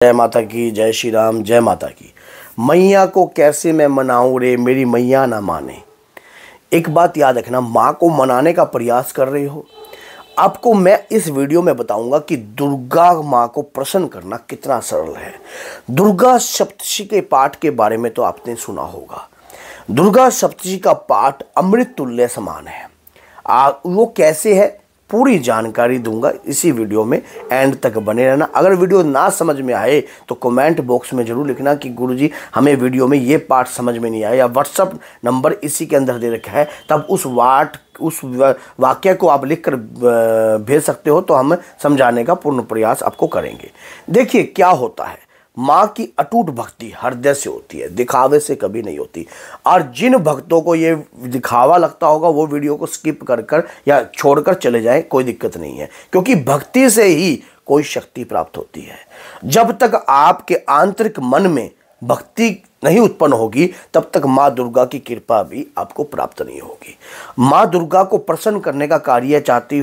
जय माता की, जय श्री राम, जय माता की। मैया को कैसे मैं मनाऊं रे, मेरी मैया ना माने। एक बात याद रखना, माँ को मनाने का प्रयास कर रहे हो। आपको मैं इस वीडियो में बताऊंगा कि दुर्गा माँ को प्रसन्न करना कितना सरल है। दुर्गा सप्तशती के पाठ के बारे में तो आपने सुना होगा। दुर्गा सप्तशती का पाठ अमृत तुल्य समान है। वो कैसे है, पूरी जानकारी दूंगा इसी वीडियो में, एंड तक बने रहना। अगर वीडियो ना समझ में आए तो कमेंट बॉक्स में जरूर लिखना कि गुरुजी हमें वीडियो में ये पार्ट समझ में नहीं आया, या व्हाट्सअप नंबर इसी के अंदर दे रखा है, तब उस वाक्य को आप लिख कर भेज सकते हो, तो हम समझाने का पूर्ण प्रयास आपको करेंगे। देखिए क्या होता है, माँ की अटूट भक्ति हृदय से होती है, दिखावे से कभी नहीं होती। और जिन भक्तों को ये दिखावा लगता होगा वो वीडियो को स्किप कर या छोड़कर चले जाएं, कोई दिक्कत नहीं है, क्योंकि भक्ति से ही कोई शक्ति प्राप्त होती है। जब तक आपके आंतरिक मन में भक्ति नहीं उत्पन्न होगी तब तक माँ दुर्गा की कृपा भी आपको प्राप्त नहीं होगी। माँ दुर्गा को प्रसन्न करने का कार्य चाहती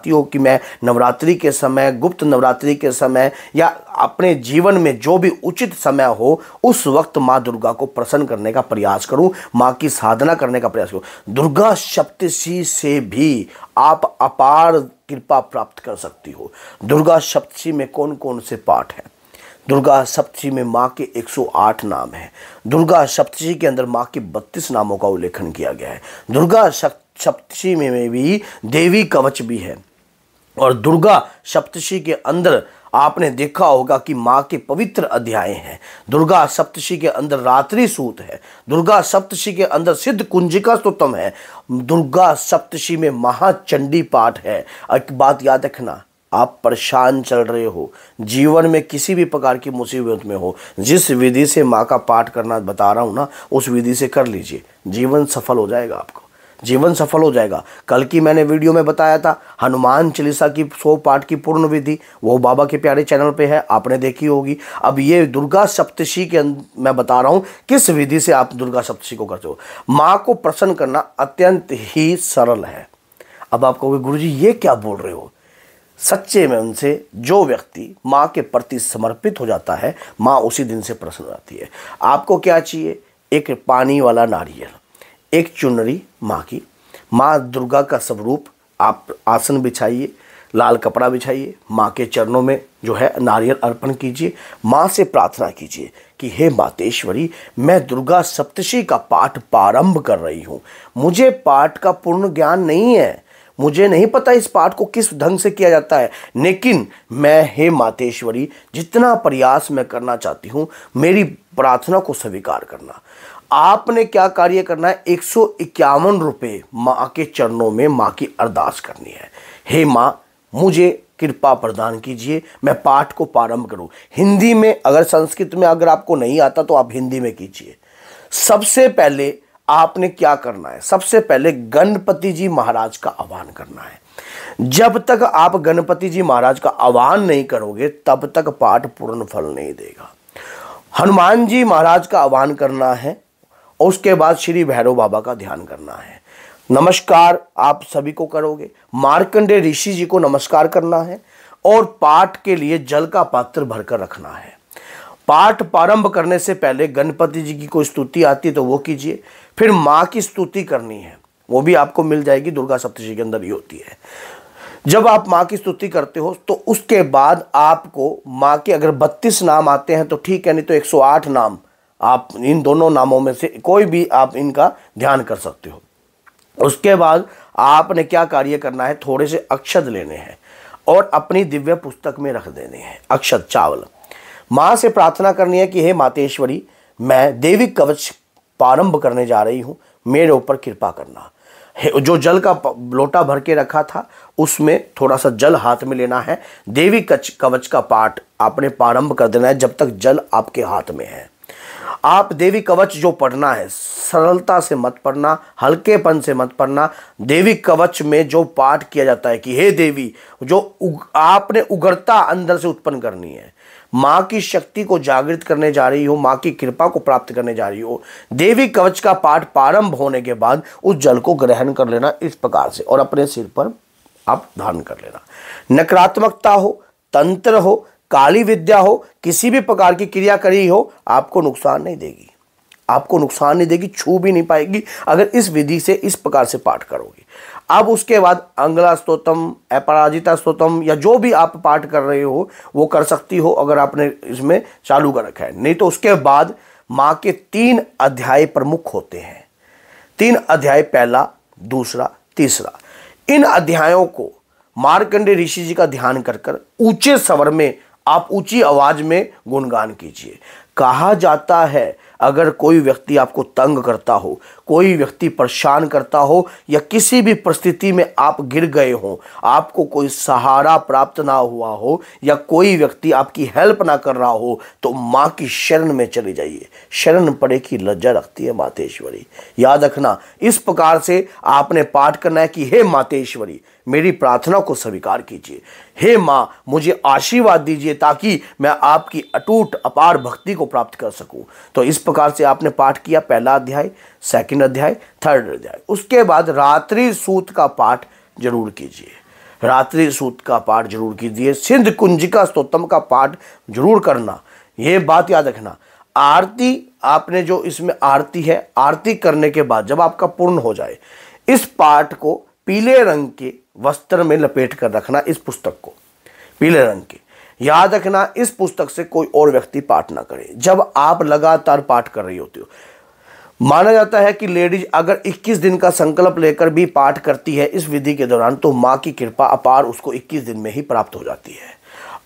हो कि मैं नवरात्रि के समय, गुप्त नवरात्रि के समय, या अपने जीवन में जो भी उचित समय हो उस वक्त माँ दुर्गा को प्रसन्न करने का प्रयास करूं, माँ की साधना करने का प्रयास करूं। दुर्गा सप्तशती से भी आप अपार कृपा प्राप्त कर सकती हो। दुर्गा सप्तशती में कौन कौन से पाठ हैं? दुर्गा सप्तशती में माँ के 108 नाम हैं। दुर्गा सप्तशती के अंदर माँ के 32 नामों का उल्लेखन किया गया है। दुर्गा सप्तशती में भी देवी कवच भी है। और दुर्गा सप्तशती के अंदर आपने देखा होगा कि माँ के पवित्र अध्याय हैं। दुर्गा सप्तशती के अंदर रात्रि सूत है। दुर्गा सप्तशती के अंदर सिद्ध कुंजिका स्तोत्रम है। दुर्गा सप्तशती में महाचंडी पाठ है। एक बात याद रखना, आप परेशान चल रहे हो, जीवन में किसी भी प्रकार की मुसीबत में हो, जिस विधि से माँ का पाठ करना बता रहा हूँ ना, उस विधि से कर लीजिए, जीवन सफल हो जाएगा। आपको जीवन सफल हो जाएगा। कल की मैंने वीडियो में बताया था हनुमान चालीसा की 100 पाठ की पूर्ण विधि, वो बाबा के प्यारे चैनल पे है, आपने देखी होगी। अब ये दुर्गा सप्तशती के मैं बता रहा हूँ किस विधि से आप दुर्गा सप्तशती को करते हो। माँ को प्रसन्न करना अत्यंत ही सरल है। अब आप कहोगे गुरुजी ये क्या बोल रहे हो? सच्चे में उनसे जो व्यक्ति माँ के प्रति समर्पित हो जाता है, माँ उसी दिन से प्रसन्न हो जाती है। आपको क्या चाहिए? एक पानी वाला नारियल, एक चुनरी माँ की, माँ दुर्गा का स्वरूप, आप आसन बिछाइए, लाल कपड़ा बिछाइए, माँ के चरणों में जो है नारियल अर्पण कीजिए, माँ से प्रार्थना कीजिए कि हे मातेश्वरी, मैं दुर्गा सप्तशती का पाठ प्रारंभ कर रही हूँ। मुझे पाठ का पूर्ण ज्ञान नहीं है, मुझे नहीं पता इस पाठ को किस ढंग से किया जाता है, लेकिन मैं हे मातेश्वरी जितना प्रयास मैं करना चाहती हूँ, मेरी प्रार्थना को स्वीकार करना। आपने क्या कार्य करना है? 151 रुपये माँ के चरणों में माँ की अरदास करनी है। हे माँ, मुझे कृपा प्रदान कीजिए, मैं पाठ को प्रारंभ करूँ। हिंदी में, अगर संस्कृत में अगर आपको नहीं आता तो आप हिंदी में कीजिए। सबसे पहले आपने क्या करना है? सबसे पहले गणपति जी महाराज का आह्वान करना है। जब तक आप गणपति जी महाराज का आह्वान नहीं करोगे तब तक पाठ पूर्ण फल नहीं देगा। हनुमान जी महाराज का आह्वान करना है, और उसके बाद श्री भैरव बाबा का ध्यान करना है। नमस्कार आप सभी को करोगे, मार्कंडेय ऋषि जी को नमस्कार करना है, और पाठ के लिए जल का पात्र भरकर रखना है। पाठ प्रारंभ करने से पहले गणपति जी की कोई स्तुति आती है तो वो कीजिए। फिर माँ की स्तुति करनी है, वो भी आपको मिल जाएगी, दुर्गा सप्तशती के अंदर ही होती है। जब आप माँ की स्तुति करते हो तो उसके बाद आपको माँ के अगर 32 नाम आते हैं तो ठीक है, नहीं तो 108 नाम, आप इन दोनों नामों में से कोई भी आप इनका ध्यान कर सकते हो। उसके बाद आपने क्या कार्य करना है? थोड़े से अक्षत लेने हैं और अपनी दिव्य पुस्तक में रख देने हैं। अक्षत चावल, माँ से प्रार्थना करनी है कि हे मातेश्वरी, मैं देवी कवच प्रारंभ करने जा रही हूँ, मेरे ऊपर कृपा करना। जो जल का लोटा भर के रखा था उसमें थोड़ा सा जल हाथ में लेना है। देवी कवच का पाठ आपने प्रारंभ कर देना है जब तक जल आपके हाथ में है। आप देवी कवच जो पढ़ना है, सरलता से मत पढ़ना, हल्केपन से मत पढ़ना। देवी कवच में जो पाठ किया जाता है कि हे देवी, जो आपने उग्रता अंदर से उत्पन्न करनी है, माँ की शक्ति को जागृत करने जा रही हो, माँ की कृपा को प्राप्त करने जा रही हो। देवी कवच का पाठ प्रारंभ होने के बाद उस जल को ग्रहण कर लेना इस प्रकार से, और अपने सिर पर आप धारण कर लेना। नकारात्मकता हो, तंत्र हो, काली विद्या हो, किसी भी प्रकार की क्रिया करी हो, आपको नुकसान नहीं देगी, आपको नुकसान नहीं देगी, छू भी नहीं पाएगी अगर इस विधि से इस प्रकार से पाठ करोगे। अब उसके बाद अंगला स्तोत्रम, अपराजिता स्तोत्रम या जो भी आप पाठ कर रहे हो वो कर सकती हो अगर आपने इसमें चालू कर रखा है। नहीं तो उसके बाद माँ के 3 अध्याय प्रमुख होते हैं, 3 अध्याय, पहला, दूसरा, तीसरा। इन अध्यायों को मार्कंडेय ऋषि जी का ध्यान कर कर ऊंचे स्वर में आप ऊंची आवाज में गुणगान कीजिए। कहा जाता है अगर कोई व्यक्ति आपको तंग करता हो, कोई व्यक्ति परेशान करता हो या किसी भी परिस्थिति में आप गिर गए हो, आपको कोई सहारा प्राप्त ना हुआ हो या कोई व्यक्ति आपकी हेल्प ना कर रहा हो, तो माँ की शरण में चले जाइए। शरण पड़े की लज्जा रखती है मातेश्वरी। याद रखना, इस प्रकार से आपने पाठ करना है कि हे मातेश्वरी, मेरी प्रार्थना को स्वीकार कीजिए। हे माँ, मुझे आशीर्वाद दीजिए ताकि मैं आपकी अटूट अपार भक्ति को प्राप्त कर सकूं। तो इस प्रकार से आपने पाठ किया, पहला अध्याय, सेकंड अध्याय, थर्ड अध्याय। उसके बाद रात्रि सूक्त का पाठ जरूर कीजिए, रात्रि सूक्त का पाठ जरूर कीजिए। सिंध कुंजिका स्तोत्रम का पाठ जरूर करना। यह बात याद रखना, आरती आपने जो इसमें आरती है, आरती करने के बाद जब आपका पूर्ण हो जाए, इस पाठ को पीले रंग के वस्त्र में लपेट कर रखना। इस पुस्तक को पीले रंग के, याद रखना इस पुस्तक से कोई और व्यक्ति पाठ ना करे जब आप लगातार पाठ कर रही होती हो। माना जाता है कि लेडीज अगर 21 दिन का संकल्प लेकर भी पाठ करती है इस विधि के दौरान, तो माँ की कृपा अपार उसको 21 दिन में ही प्राप्त हो जाती है।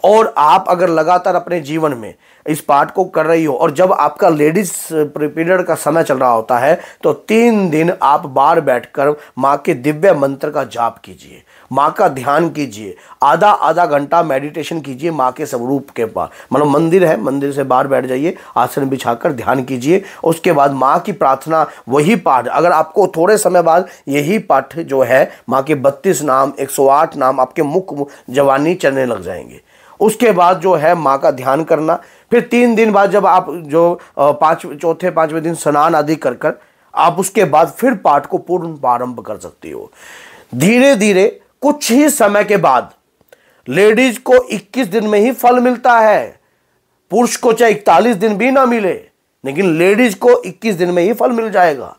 और आप अगर लगातार अपने जीवन में इस पाठ को कर रही हो और जब आपका लेडीज पीरियड का समय चल रहा होता है, तो 3 दिन आप बाहर बैठकर माँ के दिव्य मंत्र का जाप कीजिए, माँ का ध्यान कीजिए, आधा घंटा मेडिटेशन कीजिए माँ के स्वरूप के पास। मतलब मंदिर है, मंदिर से बाहर बैठ जाइए, आसन बिछाकर ध्यान कीजिए। उसके बाद माँ की प्रार्थना, वही पाठ, अगर आपको थोड़े समय बाद यही पाठ जो है माँ के 32 नाम, 108 नाम आपके मुख जवानी चलने लग जाएंगे। उसके बाद जो है माँ का ध्यान करना। फिर 3 दिन बाद जब आप जो चौथे 5वें दिन स्नान आदि कर कर आप उसके बाद फिर पाठ को पूर्ण प्रारंभ कर सकती हो। धीरे धीरे कुछ ही समय के बाद लेडीज को 21 दिन में ही फल मिलता है। पुरुष को चाहे 41 दिन भी ना मिले, लेकिन लेडीज को 21 दिन में ही फल मिल जाएगा।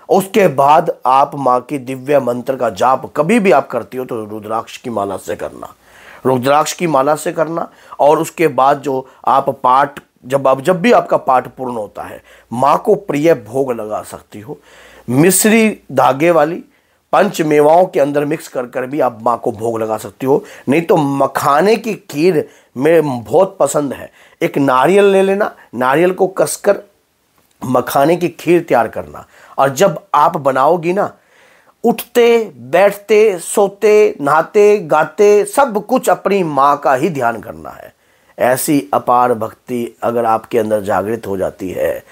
उसके बाद आप माँ की दिव्य मंत्र का जाप कभी भी आप करती हो तो रुद्राक्ष की माला से करना, रुद्राक्ष की माला से करना। और उसके बाद जो आप पाठ जब भी आपका पाठ पूर्ण होता है, माँ को प्रिय भोग लगा सकती हो। मिश्री धागे वाली पंच मेवाओं के अंदर मिक्स कर कर भी आप माँ को भोग लगा सकती हो। नहीं तो मखाने की खीर में बहुत पसंद है। एक नारियल ले लेना, नारियल को कसकर मखाने की खीर तैयार करना, और जब आप बनाओगी ना, उठते बैठते सोते नहाते गाते सब कुछ अपनी माँ का ही ध्यान करना है। ऐसी अपार भक्ति अगर आपके अंदर जागृत हो जाती है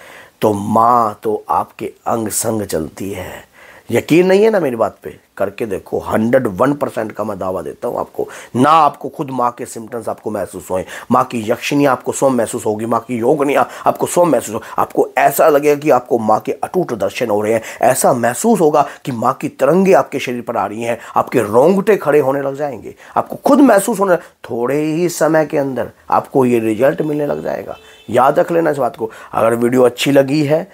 तो माँ तो आपके अंग संग चलती है। यकीन नहीं है ना मेरी बात पे, करके देखो। 101% का मैं दावा देता हूँ आपको। ना आपको खुद माँ के सिम्टम्स आपको महसूस हों, माँ की यक्षिणी आपको स्वयं महसूस होगी, माँ की योगनियाँ आपको स्वयं महसूस हो, आपको ऐसा लगेगा कि आपको माँ के अटूट दर्शन हो रहे हैं। ऐसा महसूस होगा कि माँ की तरंगे आपके शरीर पर आ रही हैं, आपके रोंगटे खड़े होने लग जाएंगे, आपको खुद महसूस होने, थोड़े ही समय के अंदर आपको ये रिजल्ट मिलने लग जाएगा। याद रख लेना इस बात को। अगर वीडियो अच्छी लगी है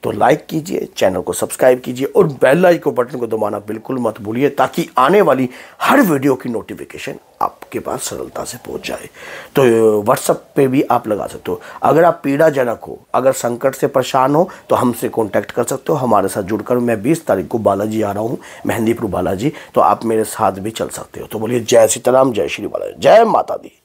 तो लाइक कीजिए, चैनल को सब्सक्राइब कीजिए और बेल आइकन बटन को दबाना बिल्कुल मत भूलिए, ताकि आने वाली हर वीडियो की नोटिफिकेशन आपके पास सरलता से पहुंच जाए। तो व्हाट्सएप पे भी आप लगा सकते हो। अगर आप पीड़ाजनक हो, अगर संकट से परेशान हो, तो हमसे कॉन्टैक्ट कर सकते हो। हमारे साथ जुड़कर, मैं 20 तारीख को बालाजी आ रहा हूँ, मेहंदीपुर बालाजी, तो आप मेरे साथ भी चल सकते हो। तो बोलिए जय सीताराम, जय श्री बालाजी, जय माता दी।